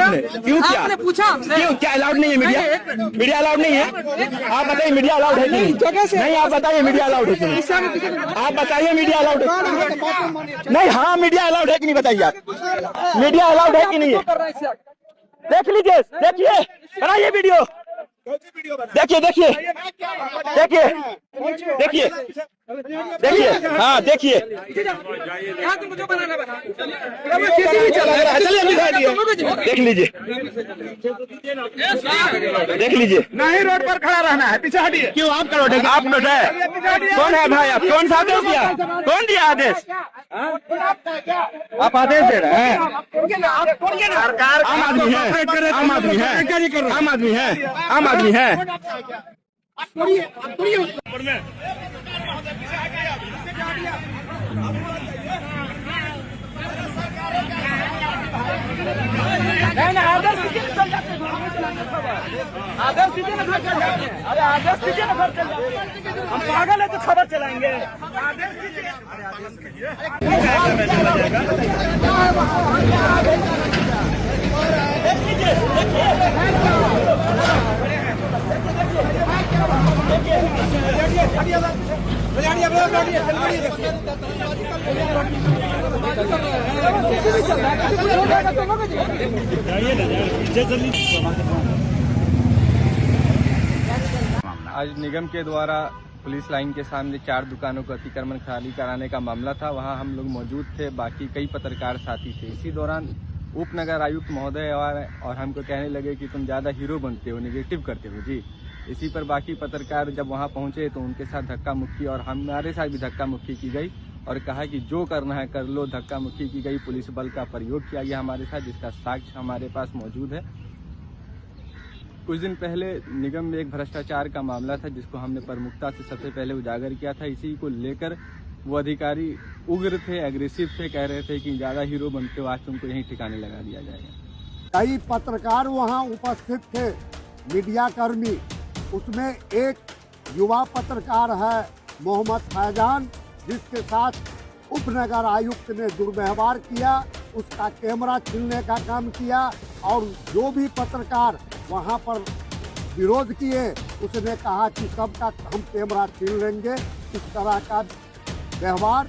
आपने? क्यों किया? आपने पूछा? क्यों? क्या अलाउड नहीं है मीडिया? मीडिया अलाउड नहीं है? आप बताइए मीडिया अलाउड है कि नहीं? जगह से नहीं, आप बताइए मीडिया अलाउड है कि नहीं? आप बताइए मीडिया अलाउड है? नहीं, हाँ मीडिया अलाउड है कि नहीं बताइए आप? मीडिया अलाउड है कि नहीं है? देख लीजिए, देखिए, बनाइए वीडियो, देखिए देखिए देखिए देखिए देखिए, हाँ देखिए, देख लीजिए, देख लीजिए। नहीं, रोड पर खड़ा रहना है, पीछे हटिए। क्यों आप करोगे? आप लोग है? कौन है भाई? आप कौन सा आदेश दिया? कौन दिया आदेश? आप आदेश दे रहे हैं? सरकार आम आदमी है, आम आदमी है, आम आदमी है, आम आदमी है। आदर्श दीजिए ना, आदर्श दीजिए ना, अरे आदर्श दीजिए ना, घर चल जाए। हम पागल है तो खबर चलाएंगे। आदर्श दीजिए। आज निगम के द्वारा पुलिस लाइन के सामने 4 दुकानों को अतिक्रमण खाली कराने का मामला था। वहां हम लोग मौजूद थे, बाकी कई पत्रकार साथी थे। इसी दौरान उप नगर आयुक्त महोदय और हमको कहने लगे कि तुम ज्यादा हीरो बनते हो, नेगेटिव करते हो जी। इसी पर बाकी पत्रकार जब वहां पहुंचे तो उनके साथ धक्का मुक्की और हमारे साथ भी धक्का मुक्की की गई और कहा कि जो करना है कर लो। धक्का मुक्की की गई, पुलिस बल का प्रयोग किया गया हमारे साथ, जिसका साक्ष्य हमारे पास मौजूद है। कुछ दिन पहले निगम में एक भ्रष्टाचार का मामला था जिसको हमने प्रमुखता से सबसे पहले उजागर किया था। इसी को लेकर वो अधिकारी उग्र थे, एग्रेसिव थे, कह रहे थे कि ज्यादा हीरो बनते हो, आज तुमको यहीं ठिकाने लगा दिया जाएगा। कई पत्रकार वहां उपस्थित थे, मीडिया कर्मी। उसमें एक युवा पत्रकार है मोहम्मद फैजान, जिसके साथ उपनगर आयुक्त ने दुर्व्यवहार किया, उसका कैमरा छीनने का काम किया और जो भी पत्रकार वहां पर विरोध किए उसने कहा कि सबका हम कैमरा छीन लेंगे। इस तरह का व्यवहार,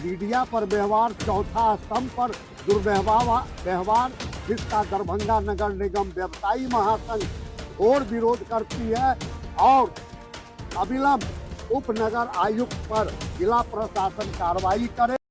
मीडिया पर व्यवहार, चौथा स्तंभ पर दुर्व्यवहार, जिसका दरभंगा नगर निगम व्यवसायी महासंघ और विरोध करती है और अविलंब उपनगर आयुक्त पर जिला प्रशासन कार्रवाई करे।